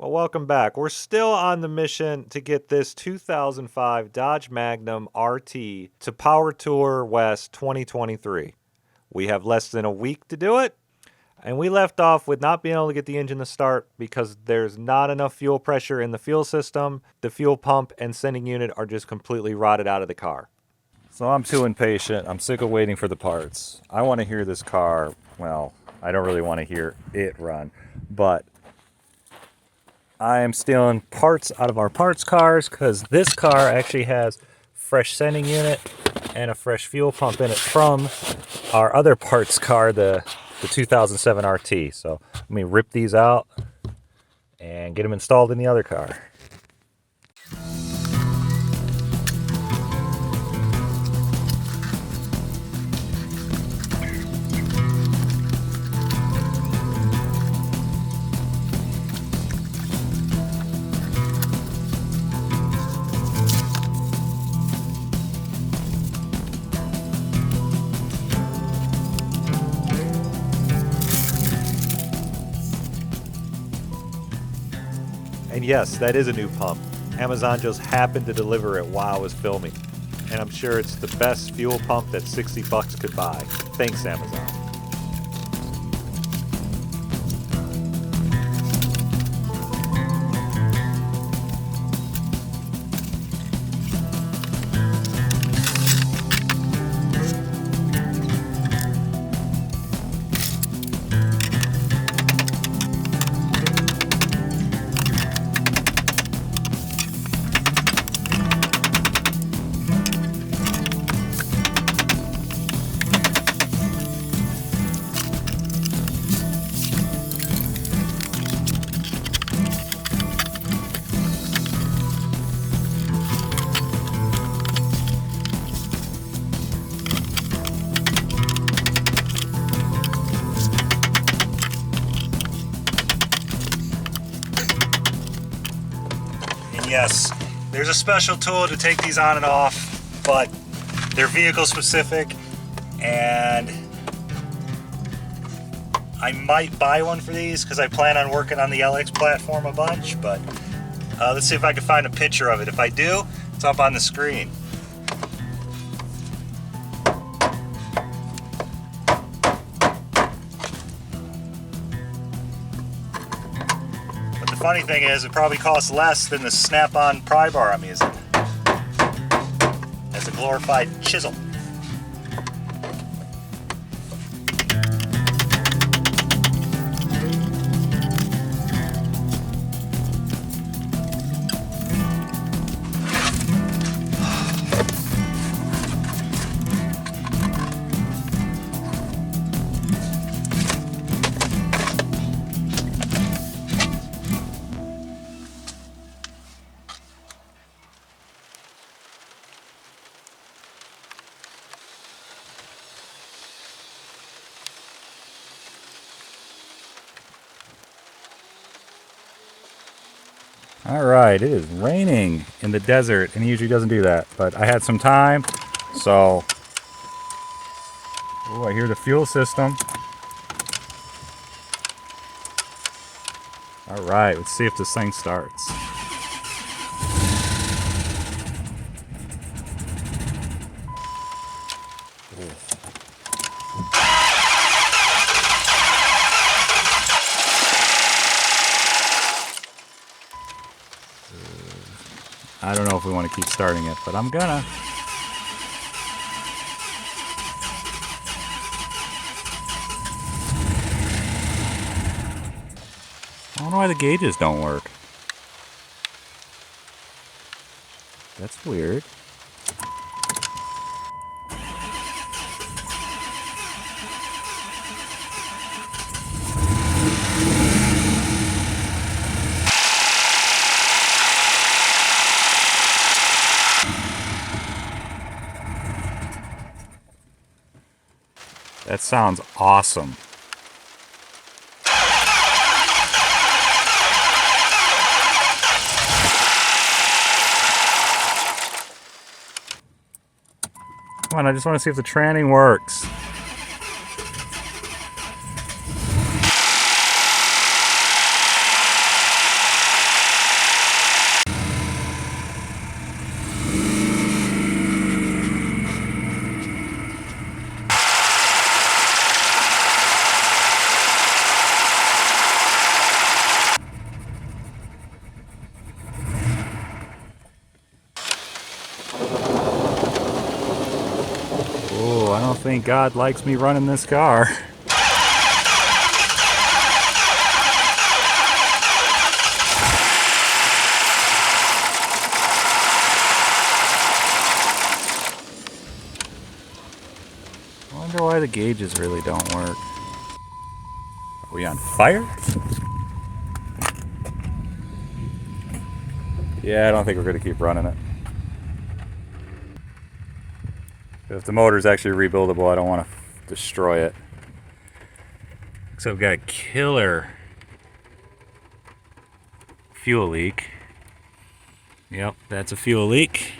Well, welcome back. We're still on the mission to get this 2005 Dodge Magnum RT to Power Tour West 2023. We have less than a week to do it, and we left off with not being able to get the engine to start because there's not enough fuel pressure in the fuel system. The fuel pump and sending unit are just completely rotted out of the car. So I'm too impatient. I'm sick of waiting for the parts. I want to hear this car, well, I don't really want to hear it run, but I am stealing parts out of our parts cars because this car actually has fresh sending unit and a fresh fuel pump in it from our other parts car, the 2007 RT. So let me rip these out and get them installed in the other car. And yes, that is a new pump. Amazon just happened to deliver it while I was filming. And I'm sure it's the best fuel pump that 60 bucks could buy. Thanks, Amazon. Yes, there's a special tool to take these on and off, but they're vehicle specific, and I might buy one for these because I plan on working on the LX platform a bunch, but let's see if I can find a picture of it. If I do, it's up on the screen. The funny thing is, it probably costs less than the snap-on pry bar I'm using. It's a glorified chisel. All right, it is raining in the desert, and it usually doesn't do that, but I had some time, so oh, I hear the fuel system. All right, let's see if this thing starts. I don't know if we want to keep starting it, but I'm gonna. I don't know why the gauges don't work. That's weird. That sounds awesome. Come on, I just want to see if the tranning works. think God likes me running this car. I wonder why the gauges really don't work. Are we on fire? Yeah, I don't think we're going to keep running it. If the motor's actually rebuildable, I don't want to destroy it. So we've got a killer fuel leak. Yep, that's a fuel leak.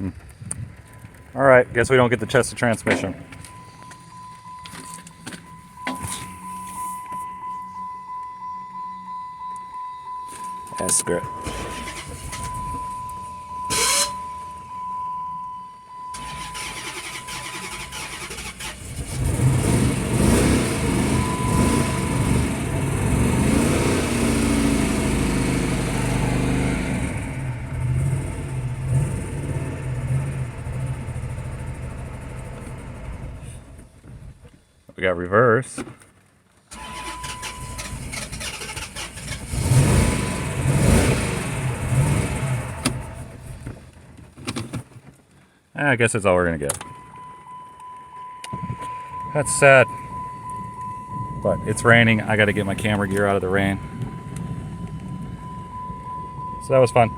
All right, guess we don't get the chest of transmission. That's screw it. We got reverse. I guess that's all we're gonna get. That's sad. But it's raining. I gotta get my camera gear out of the rain. So that was fun.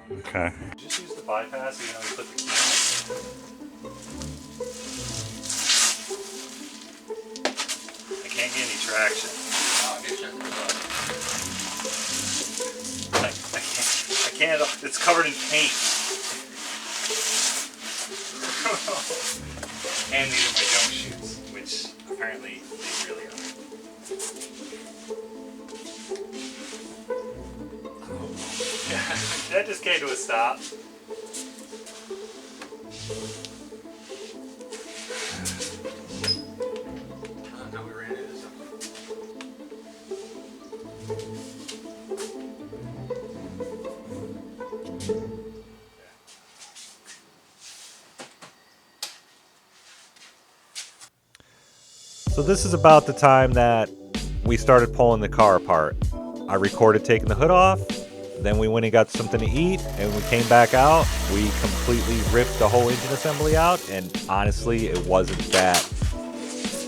Okay. Just use the bypass even though we put the key in. I can't get any traction. I can't. It's covered in paint. And these are my jump shoots, which apparently they really are. That just came to a stop. So this is about the time that we started pulling the car apart. I recorded taking the hood off. Then we went and got something to eat, and we came back out. We completely ripped the whole engine assembly out, and honestly, it wasn't that.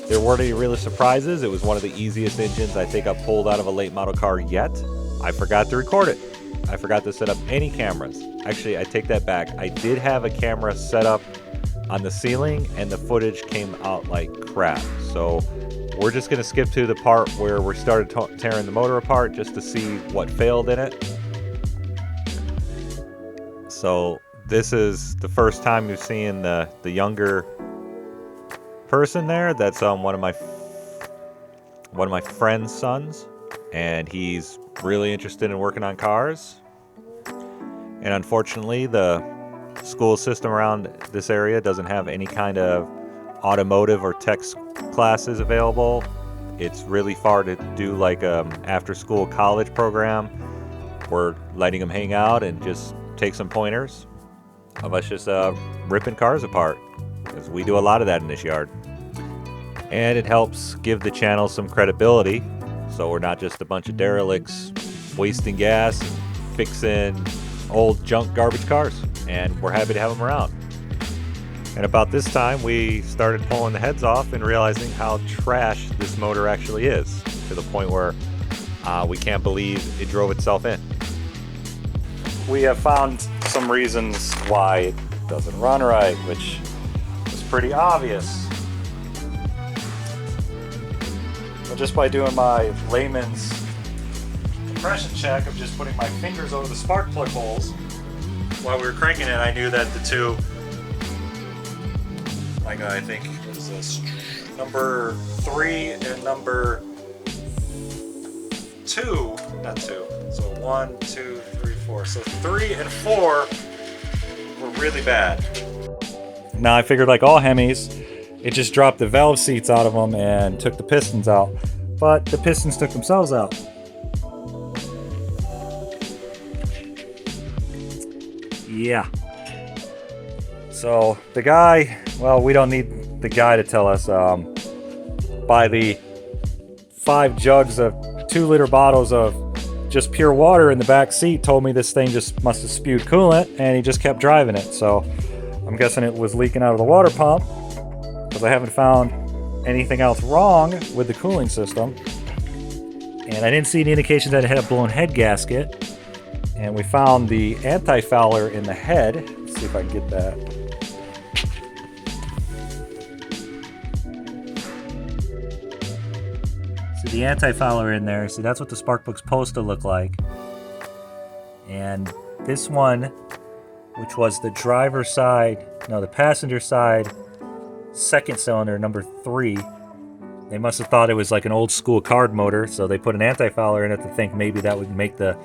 There weren't any real surprises. It was one of the easiest engines I think I've pulled out of a late model car yet. I forgot to record it. I forgot to set up any cameras. Actually, I take that back. I did have a camera set up on the ceiling, and the footage came out like crap. So we're just gonna skip to the part where we started tearing the motor apart just to see what failed in it. So this is the first time you've seen the younger person there. That's one of my friend's sons, and he's really interested in working on cars. And unfortunately, the school system around this area doesn't have any kind of automotive or tech classes available. It's really far to do like after-school college program. We're letting them hang out and just take some pointers of us just ripping cars apart, because we do a lot of that in this yard. And it helps give the channel some credibility, so we're not just a bunch of derelicts wasting gas and fixing old junk garbage cars, and we're happy to have them around. And about this time we started pulling the heads off and realizing how trash this motor actually is, to the point where we can't believe it drove itself in. We have found some reasons why it doesn't run right, which is pretty obvious. But just by doing my layman's compression check of just putting my fingers over the spark plug holes while we were cranking it, I knew that the two, like I think what is this, number 3 and number 2, not 2, so 1, 2, 3, 4. So 3 and 4 were really bad. Now I figured, like all Hemis, it just dropped the valve seats out of them and took the pistons out. But the pistons took themselves out. Yeah. So the guy, well, we don't need the guy to tell us. By the 5 jugs of 2-liter bottles of just pure water in the back seat, told me this thing just must have spewed coolant, and he just kept driving it. So I'm guessing it was leaking out of the water pump, because I haven't found anything else wrong with the cooling system. And I didn't see any indication that it had a blown head gasket. And we found the anti-fouler in the head. Let's see if I can get that. See the anti-fouler in there. See, that's what the spark plug's supposed to look like. And this one, which was the driver's side, no, the passenger side second cylinder, number 3, they must have thought it was like an old school card motor, so they put an anti-fouler in it to think maybe that would make the,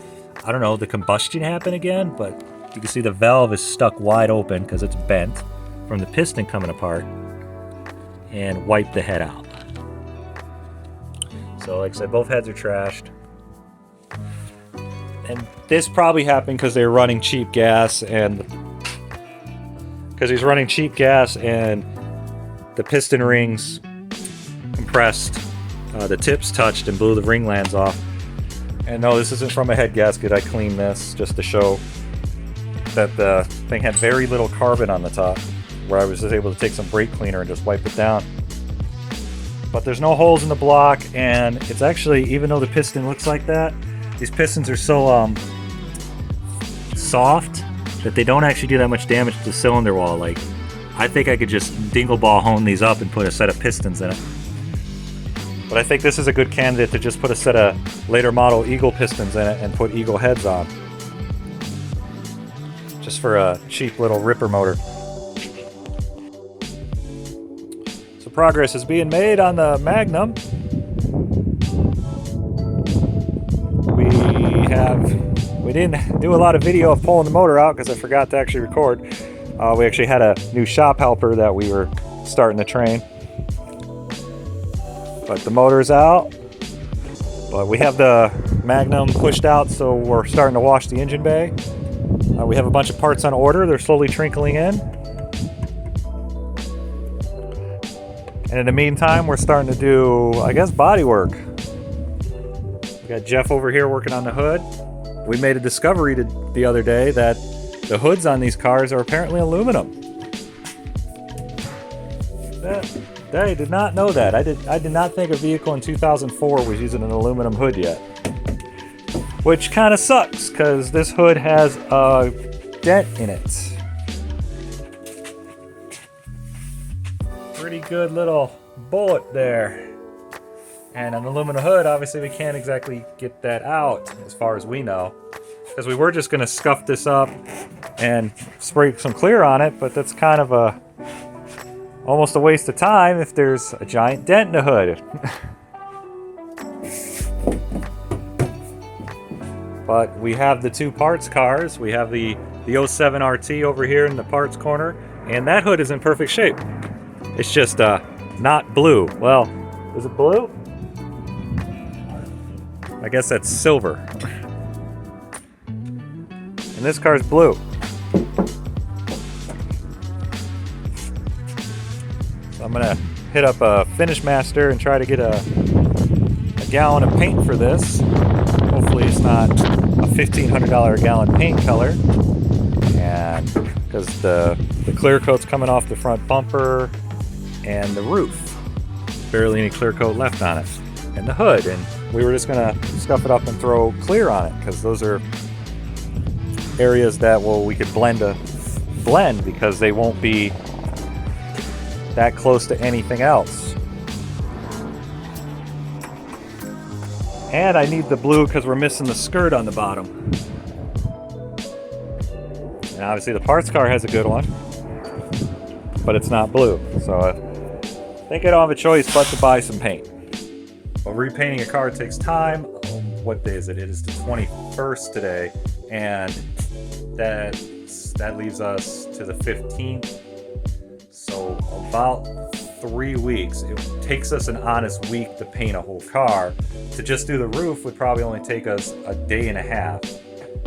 I don't know, the combustion happen again. But you can see the valve is stuck wide open because it's bent from the piston coming apart, and wiped the head out. So like I said, both heads are trashed. And this probably happened because they were running cheap gas, and the piston rings compressed, the tips touched and blew the ring lands off. And no, this isn't from a head gasket. I cleaned this just to show that the thing had very little carbon on the top, where I was just able to take some brake cleaner and just wipe it down. But there's no holes in the block, and it's actually, even though the piston looks like that, these pistons are so soft that they don't actually do that much damage to the cylinder wall. Like, I think I could just dingle ball hone these up and put a set of pistons in it. But I think this is a good candidate to just put a set of later model Eagle pistons in it and put Eagle heads on. Just for a cheap little ripper motor. So progress is being made on the Magnum. We didn't do a lot of video of pulling the motor out because I forgot to actually record. We actually had a new shop helper that we were starting to train. But the motor's out. But we have the Magnum pushed out, so we're starting to wash the engine bay. We have a bunch of parts on order. They're slowly trickling in. And in the meantime, we're starting to do, I guess, body work. We got Jeff over here working on the hood. We made a discovery the other day that the hoods on these cars are apparently aluminum. I did not know that. I did not think a vehicle in 2004 was using an aluminum hood yet. Which kind of sucks, because this hood has a dent in it. Pretty good little bullet there. And an aluminum hood, obviously we can't exactly get that out, as far as we know. Because we were just going to scuff this up and spray some clear on it, but that's kind of almost a waste of time if there's a giant dent in the hood. But we have the two parts cars. We have the 07 RT over here in the parts corner, and that hood is in perfect shape. It's just not blue. Well, is it blue? I guess that's silver. And this car's blue. So I'm gonna hit up a Finish Master and try to get a gallon of paint for this. Hopefully it's not a $1,500 a gallon paint color. And because the clear coat's coming off the front bumper and the roof. Barely any clear coat left on it. And the hood. And we were just gonna scuff it up and throw clear on it, because those are areas that we could blend because they won't be that close to anything else. And I need the blue because we're missing the skirt on the bottom. And obviously the parts car has a good one, but it's not blue. So I think I don't have a choice but to buy some paint. Well, repainting a car takes time. What day is it? It is the 21st today, and that leaves us to the 15th. So about 3 weeks. It takes us an honest week to paint a whole car. To just do the roof would probably only take us a day and a half,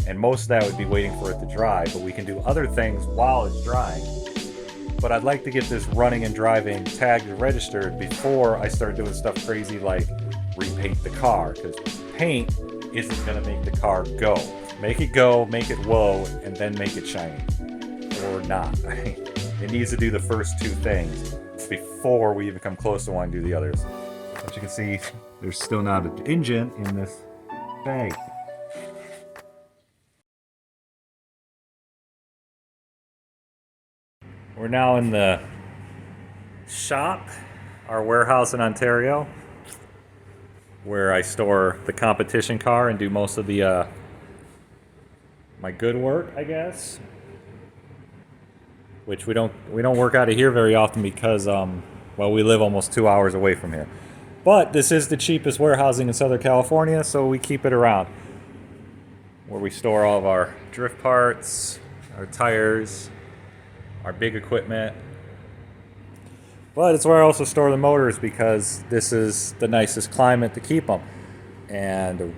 and most of that would be waiting for it to dry, but we can do other things while it's drying. But I'd like to get this running and driving tagged and registered before I start doing stuff crazy like repaint the car, because paint isn't going to make the car go. Make it go, make it whoa, and then make it shiny. Or not. It needs to do the first two things before we even come close to wanting to do the others. As you can see, there's still not an engine in this bag. We're now in the shop, our warehouse in Ontario, where I store the competition car and do most of the my good work, I guess. Which we don't work out of here very often because well, we live almost 2 hours away from here. But this is the cheapest warehousing in Southern California, so we keep it around, where we store all of our drift parts, our tires, our big equipment. But it's where I also store the motors, because this is the nicest climate to keep them. And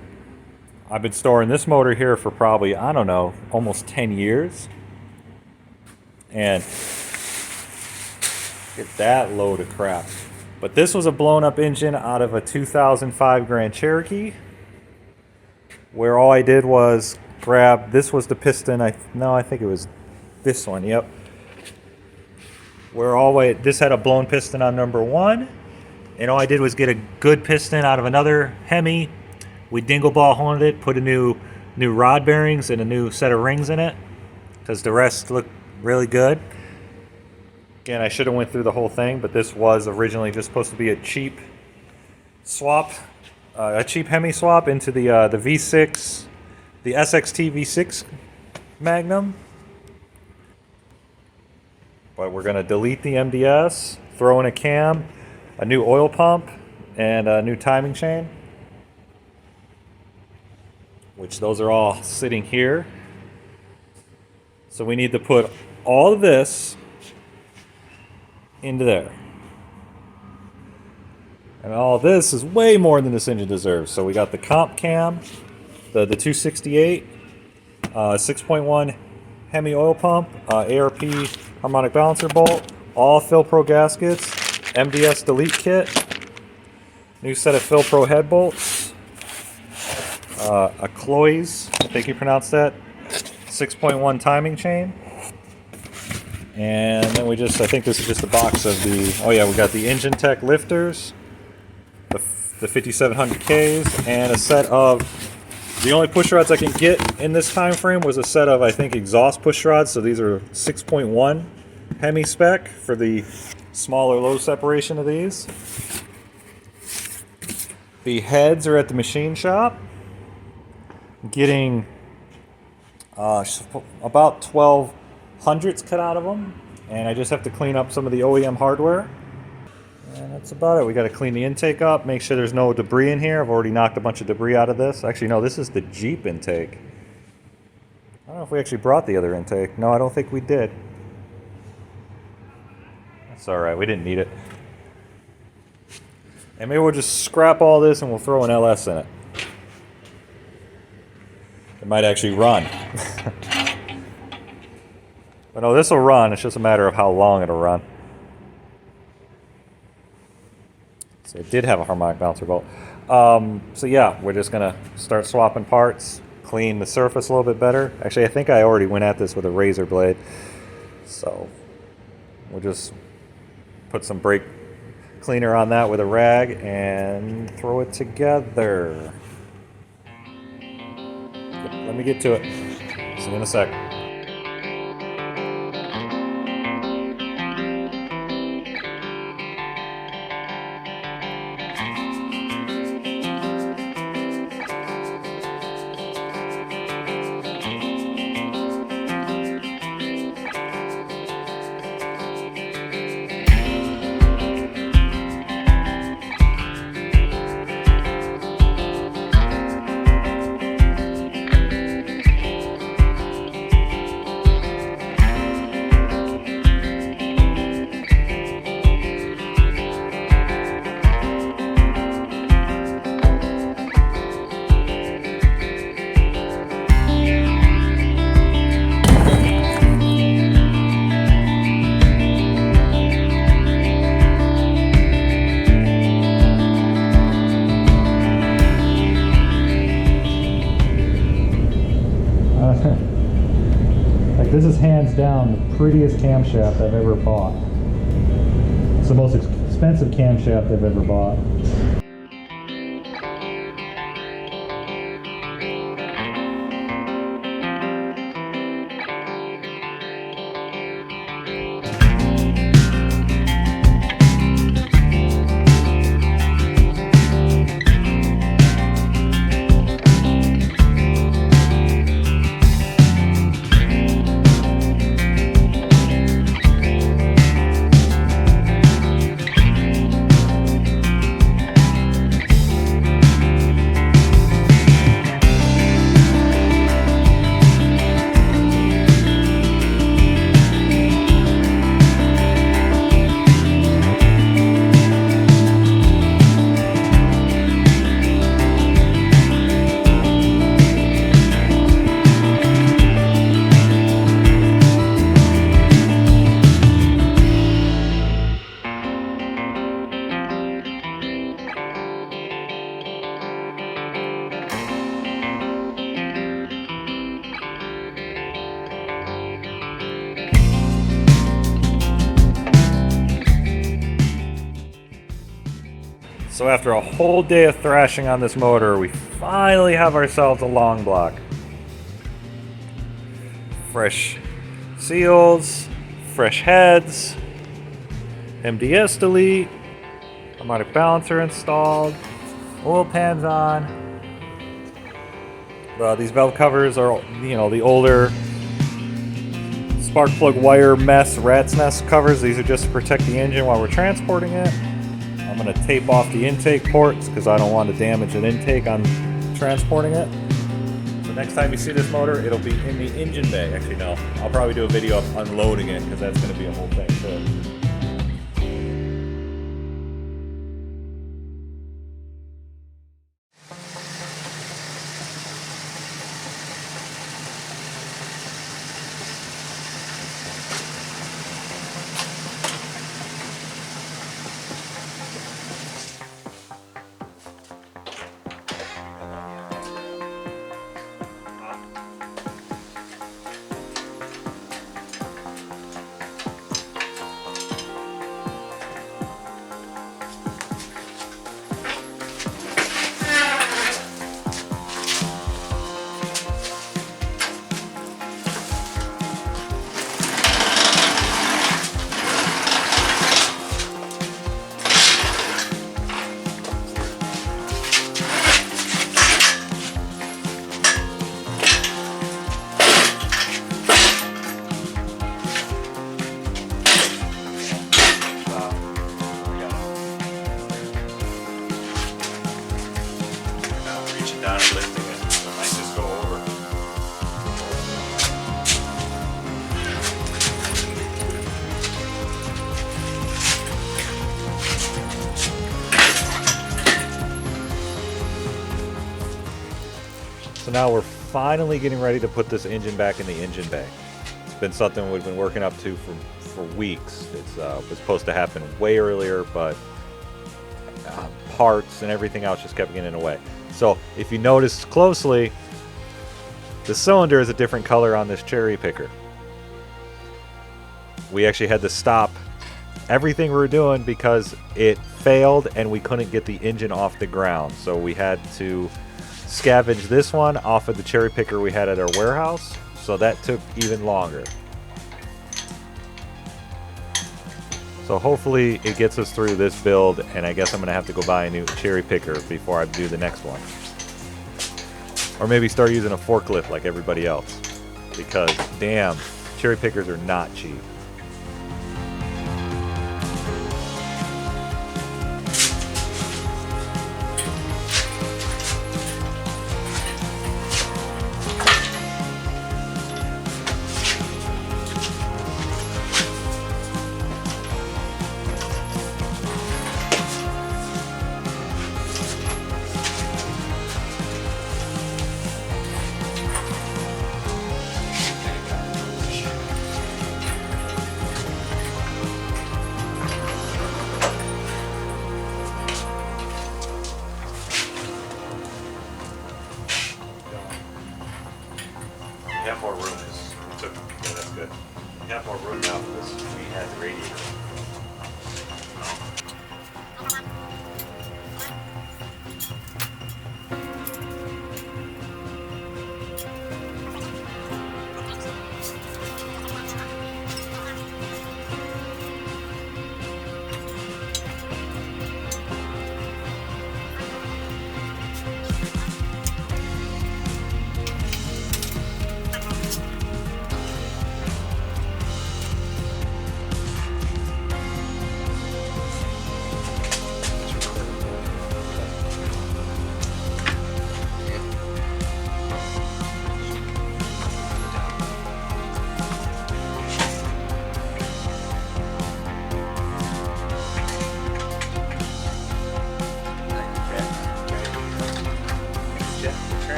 I've been storing this motor here for probably, I don't know, almost 10 years. And get that load of crap. But this was a blown up engine out of a 2005 Grand Cherokee, where all I did was grab, this was the piston, I think it was this one, yep. This had a blown piston on number one, and all I did was get a good piston out of another Hemi. We dingle ball honed it, put a new rod bearings and a new set of rings in it, because the rest looked really good. Again, I should have went through the whole thing, but this was originally just supposed to be a cheap swap, a cheap Hemi swap into the V6, the SXT V6 Magnum. But we're going to delete the MDS, throw in a cam, a new oil pump, and a new timing chain, which those are all sitting here. So we need to put all of this into there. And all of this is way more than this engine deserves. So we got the comp cam, the 268, 6.1 Hemi oil pump, ARP harmonic balancer bolt, all Phil-Pro gaskets, MDS delete kit, new set of Phil-Pro head bolts, a Cloys, I think you pronounce that, 6.1 timing chain. And then I think this is just a box of we got the Engine Tech lifters, the 5700Ks, and a set of, the only push rods I can get in this time frame was a set of, I think, exhaust push rods. So these are 6.1 Hemi spec for the smaller load separation of these. The heads are at the machine shop. Getting about 1200s cut out of them, and I just have to clean up some of the OEM hardware. And that's about it. We got to clean the intake up, make sure there's no debris in here. I've already knocked a bunch of debris out of this. Actually, no, this is the Jeep intake. I don't know if we actually brought the other intake. No, I don't think we did. That's all right. We didn't need it. And maybe we'll just scrap all this and we'll throw an LS in it. It might actually run. But no, this will run. It's just a matter of how long it'll run. So it did have a harmonic bouncer bolt. So yeah, we're just going to start swapping parts, clean the surface a little bit better. Actually, I think I already went at this with a razor blade. So we'll just put some brake cleaner on that with a rag and throw it together. Let me get to it. See you in a sec. This is hands down the prettiest camshaft I've ever bought. It's the most expensive camshaft I've ever bought. So after a whole day of thrashing on this motor, we finally have ourselves a long block. Fresh seals, fresh heads, MDS delete, harmonic balancer installed, oil pans on. These valve covers are, the older spark plug wire mess, rat's nest covers. These are just to protect the engine while we're transporting it. I'm going to tape off the intake ports because I don't want to damage an intake on transporting it. So next time you see this motor, it'll be in the engine bay. Actually, no. I'll probably do a video of unloading it because that's going to be a whole thing too. So now we're finally getting ready to put this engine back in the engine bay. It's been something we've been working up to for weeks. It was supposed to happen way earlier, but parts and everything else just kept getting in the way. So if you notice closely, the cylinder is a different color on this cherry picker. We actually had to stop everything we were doing because it failed and we couldn't get the engine off the ground. So we had to scavenge this one off of the cherry picker we had at our warehouse. So that took even longer. So hopefully it gets us through this build, and I guess I'm gonna have to go buy a new cherry picker before I do the next one. Or maybe start using a forklift like everybody else. Because damn, cherry pickers are not cheap. Have more room. Yeah, that's good. We have more room now because we had the radiator.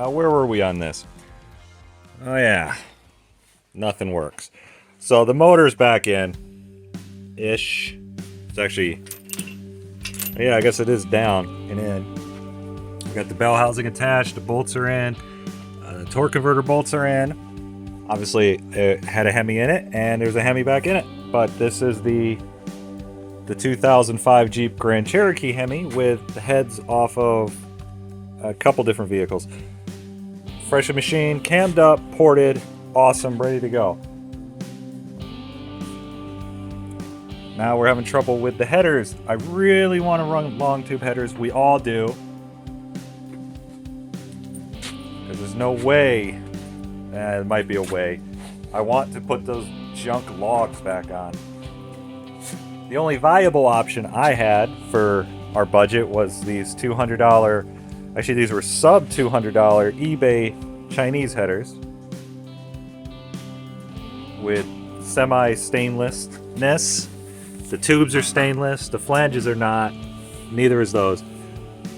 Where were we on this? Oh yeah, nothing works. So the motor's back in, ish. It's actually, yeah, I guess it is down and in. We got the bell housing attached, the bolts are in, the torque converter bolts are in. Obviously it had a Hemi in it, and there's a Hemi back in it. But this is the 2005 Jeep Grand Cherokee Hemi with the heads off of a couple different vehicles. Fresh machine, cammed up, ported, awesome, ready to go. Now we're having trouble with the headers. I really want to run long tube headers. We all do. Because there's no way, there might be a way. I want to put those junk logs back on. The only viable option I had for our budget was these $200, actually these were sub $200 eBay Chinese headers with semi-stainlessness. The tubes are stainless, the flanges are not, neither is those.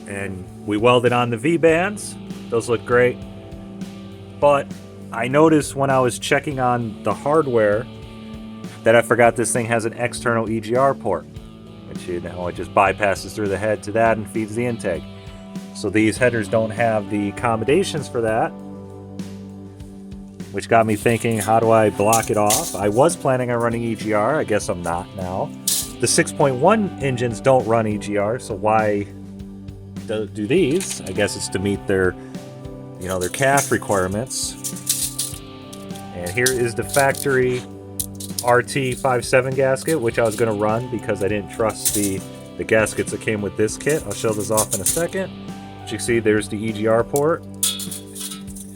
And we welded on the V-bands, those look great. But I noticed when I was checking on the hardware that I forgot this thing has an external EGR port, which, you know, it just bypasses through the head to that and feeds the intake. So these headers don't have the accommodations for that, which got me thinking, how do I block it off? I was planning on running EGR, I guess I'm not now. The 6.1 engines don't run EGR, so why do these? I guess it's to meet their, you know, their CAF requirements. And here is the factory RT57 gasket, which I was going to run because I didn't trust the gaskets that came with this kit. I'll show this off in a second. As you can see, there's the EGR port,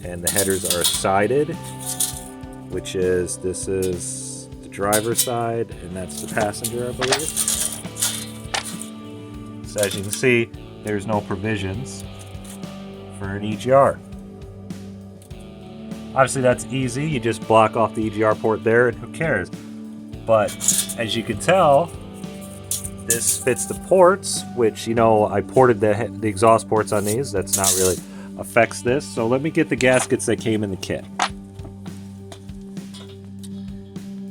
and the headers are sided, which is, this is the driver's side, and that's the passenger, I believe. So as you can see, there's no provisions for an EGR. Obviously that's easy, you just block off the EGR port there and who cares. But as you can tell, this fits the ports, which, you know, I ported the exhaust ports on these. That's not really affects this. So let me get the gaskets that came in the kit,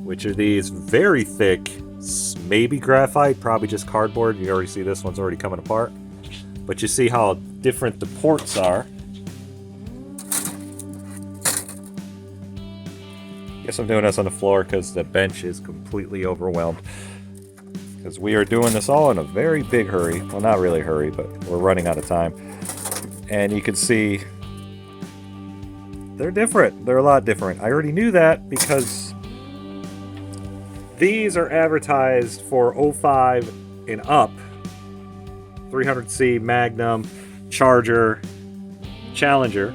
which are these very thick, maybe graphite, probably just cardboard. You already see this one's already coming apart. But you see how different the ports are. Guess I'm doing this on the floor because the bench is completely overwhelmed. Because we are doing this all in a very big hurry. Well, not really a hurry, but we're running out of time. And you can see they're different. They're a lot different. I already knew that because these are advertised for 05 and up. 300C, Magnum, Charger, Challenger.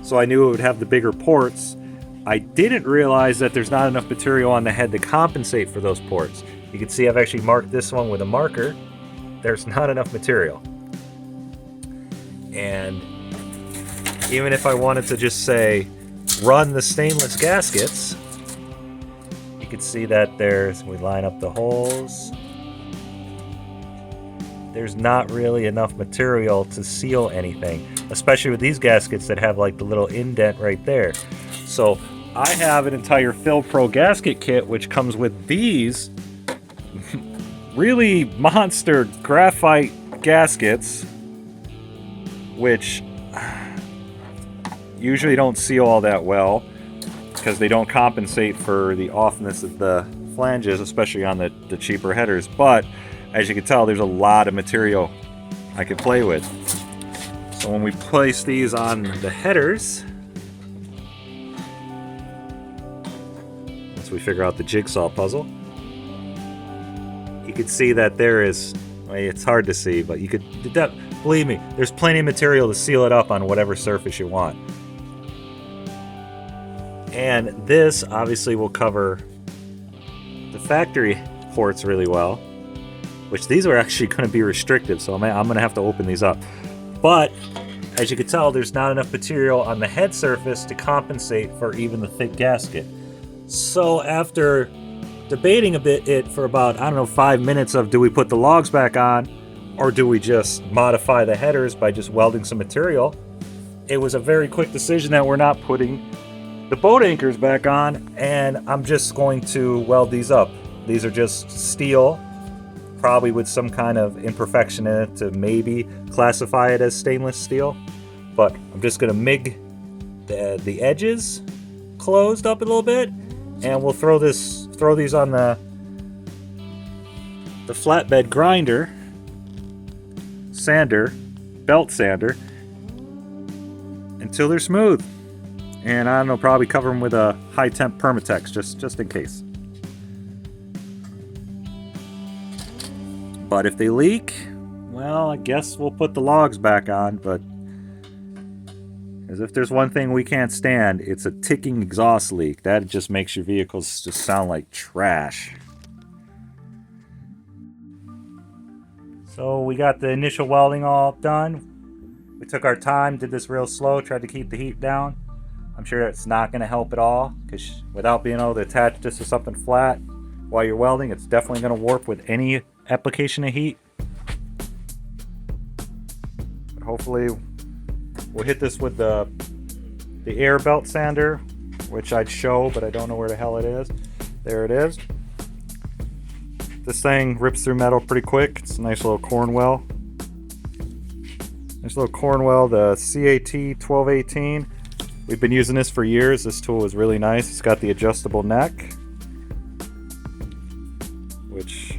So I knew it would have the bigger ports. I didn't realize that there's not enough material on the head to compensate for those ports. You can see I've actually marked this one with a marker. There's not enough material. And even if I wanted to just say, run the stainless gaskets, you can see that we line up the holes. There's not really enough material to seal anything, especially with these gaskets that have like the little indent right there. So I have an entire Fill Pro gasket kit, which comes with these really monster graphite gaskets, which usually don't seal all that well because they don't compensate for the offness of the flanges, especially on the cheaper headers. But as you can tell, there's a lot of material I can play with. So when we place these on the headers, once we figure out the jigsaw puzzle, you can see that there is, well, it's hard to see, but you could, believe me, there's plenty of material to seal it up on whatever surface you want. And this obviously will cover the factory ports really well, which these are actually going to be restrictive, so I'm going to have to open these up. But as you can tell, there's not enough material on the head surface to compensate for even the thick gasket. So after debating it for about, 5 minutes of do we put the logs back on or do we just modify the headers by just welding some material, it was a very quick decision that we're not putting the boat anchors back on, and I'm just going to weld these up. These are just steel, probably with some kind of imperfection in it to maybe classify it as stainless steel. But I'm just going to MIG the edges closed up a little bit, and we'll throw these on the flatbed grinder, belt sander, until they're smooth. And I don't know, probably cover them with a high temp Permatex just in case. But if they leak, well, I guess we'll put the logs back on. But as if there's one thing we can't stand, it's a ticking exhaust leak. That just makes your vehicles just sound like trash. So we got the initial welding all done. We took our time, did this real slow, tried to keep the heat down. I'm sure it's not going to help at all, because without being able to attach this to something flat while you're welding, it's definitely going to warp with any application of heat. But hopefully we'll hit this with the air belt sander, which I'd show, but I don't know where the hell it is. There it is. This thing rips through metal pretty quick. It's a nice little Cornwell. Nice little Cornwell, the CAT 1218. We've been using this for years. This tool is really nice. It's got the adjustable neck, which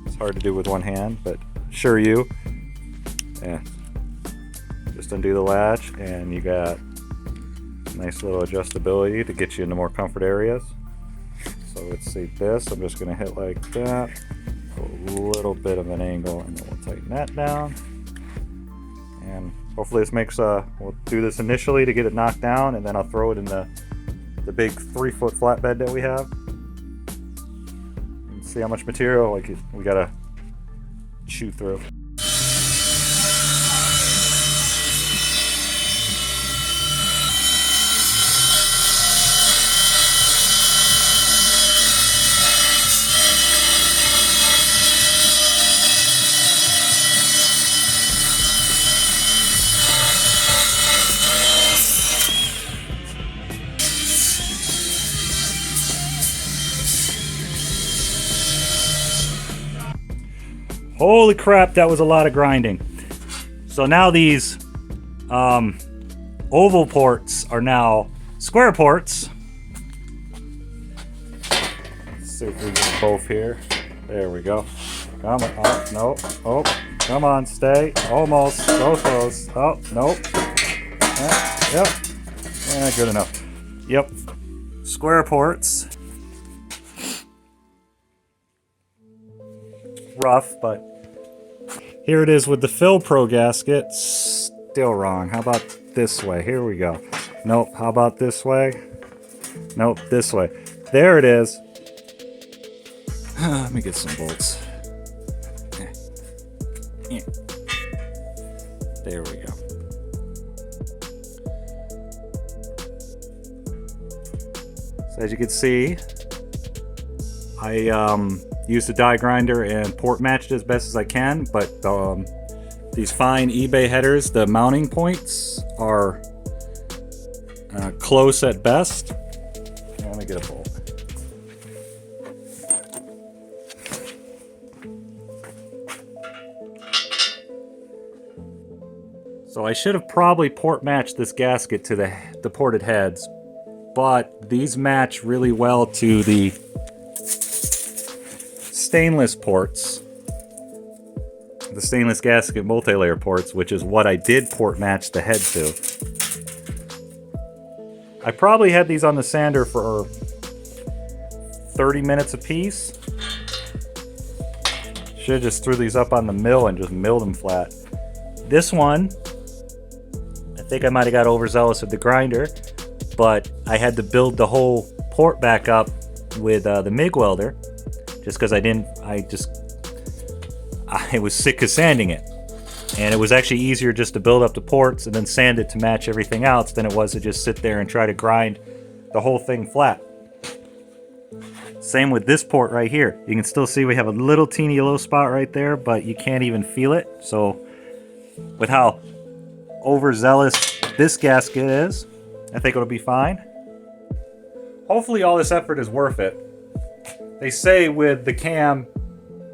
is hard to do with one hand, but sure you. Yeah. Just undo the latch, and you got nice little adjustability to get you into more comfort areas. So let's see this. I'm just going to hit like that. A little bit of an angle, and then we'll tighten that down. And hopefully this makes we'll do this initially to get it knocked down, and then I'll throw it in the big 3-foot flatbed that we have. See how much material like we gotta chew through. Holy crap, that was a lot of grinding. So now these oval ports are now square ports. Let's see if we get both here. There we go. Come on. Oh, no. Oh, come on, stay. Almost. So close. Oh, nope. Yep. Good enough. Yep. Square ports. Rough, but here it is with the Fill Pro gasket. Still wrong. How about this way? Here we go. Nope. How about this way? Nope. This way. There it is. Let me get some bolts. There we go. So as you can see, I use the die grinder and port matched as best as I can, but these fine eBay headers, the mounting points are close at best. Let me get a bolt. So I should have probably port matched this gasket to the ported heads, but these match really well to the stainless ports, the stainless gasket multi-layer ports, which is what I did port match the head to. I probably had these on the sander for 30 minutes a piece. Should have just threw these up on the mill and just milled them flat. This one, I think I might have got overzealous with the grinder, but I had to build the whole port back up with the MIG welder. Just because I was sick of sanding it. And it was actually easier just to build up the ports and then sand it to match everything else than it was to just sit there and try to grind the whole thing flat. Same with this port right here. You can still see we have a little teeny yellow spot right there, but you can't even feel it. So with how overzealous this gasket is, I think it'll be fine. Hopefully all this effort is worth it. They say with the cam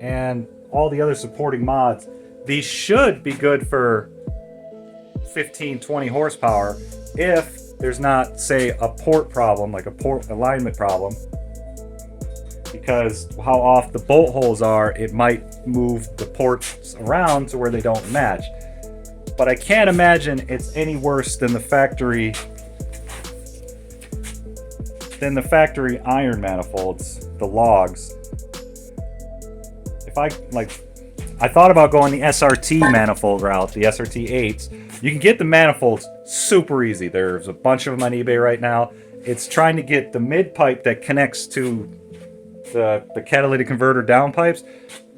and all the other supporting mods, these should be good for 15, 20 horsepower if there's not, say, a port problem, like a port alignment problem. Because how off the bolt holes are, it might move the ports around to where they don't match. But I can't imagine it's any worse than the factory iron manifolds, the logs. If I thought about going the SRT manifold route, the SRT 8s. You can get the manifolds super easy. There's a bunch of them on eBay right now. It's trying to get the mid pipe that connects to the catalytic converter downpipes.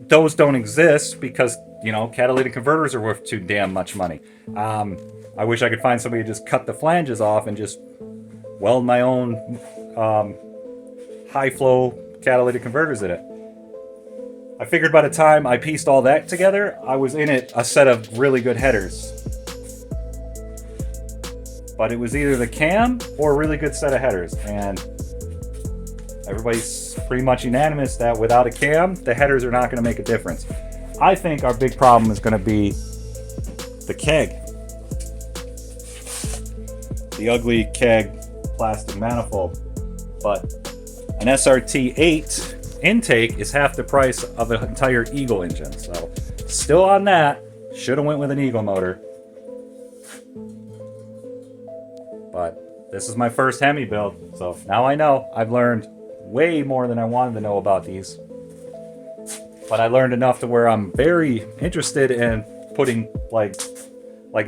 Those don't exist because, you know, catalytic converters are worth too damn much money. I wish I could find somebody to just cut the flanges off and just weld my own high flow catalytic converters in it. I figured by the time I pieced all that together, I was in it a set of really good headers. But it was either the cam or a really good set of headers, and everybody's pretty much unanimous that without a cam, the headers are not going to make a difference. I think our big problem is going to be the keg. The ugly keg plastic manifold. But an SRT 8 intake is half the price of an entire Eagle engine. So still on that, should have went with an Eagle motor. But this is my first Hemi build, so now I know. I've learned way more than I wanted to know about these. But I learned enough to where I'm very interested in putting like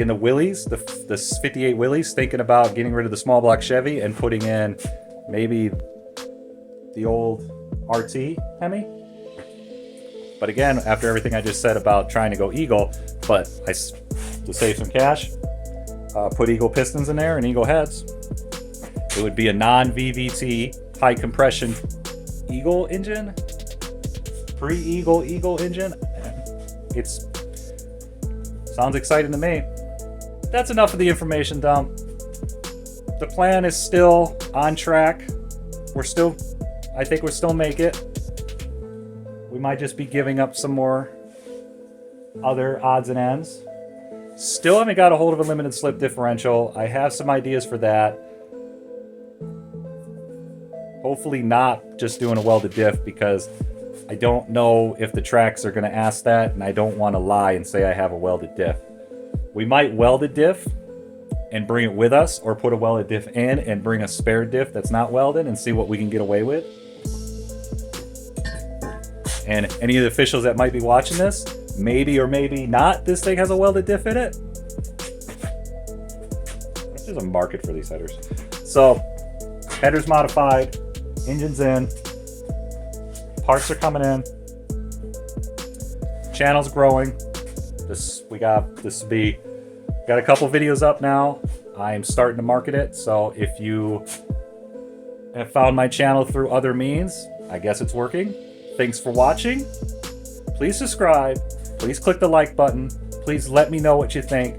in the Willys, the 58 Willys, thinking about getting rid of the small block Chevy and putting in maybe the old RT Hemi. But again, after everything I just said about trying to go Eagle, but to save some cash, put Eagle pistons in there and Eagle heads. It would be a non-VVT high compression Eagle engine, pre-Eagle engine. It's sounds exciting to me. That's enough of the information dump. The plan is still on track. I think we'll still make it. We might just be giving up some more other odds and ends. Still haven't got a hold of a limited slip differential. I have some ideas for that. Hopefully not just doing a welded diff, because I don't know if the tracks are going to ask that, and I don't want to lie and say I have a welded diff. We might weld a diff and bring it with us, or put a welded diff in and bring a spare diff that's not welded and see what we can get away with. And any of the officials that might be watching this, maybe or maybe not, this thing has a welded diff in it. There's a market for these headers. So, headers modified, engine's in, parts are coming in, channel's growing. Got a couple videos up now. I'm starting to market it, so if you have found my channel through other means, I guess it's working. Thanks for watching. Please subscribe. Please click the like button. Please let me know what you think.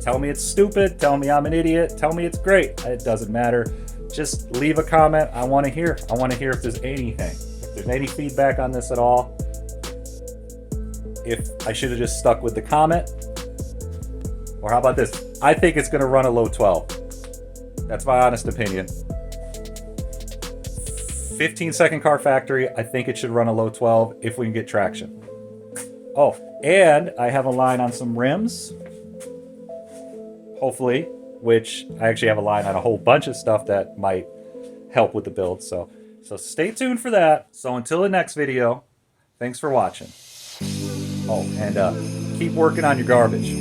Tell me it's stupid. Tell me I'm an idiot. Tell me it's great. It doesn't matter. Just leave a comment. I want to hear. I want to hear if there's anything. If there's any feedback on this at all. If I should have just stuck with the comment. Or how about this? I think it's going to run a low 12. That's my honest opinion. 15-second car factory, I think it should run a low 12 if we can get traction. Oh, and I have a line on some rims. Hopefully, which I actually have a line on a whole bunch of stuff that might help with the build. So stay tuned for that. So until the next video, thanks for watching. Oh, and keep working on your garbage.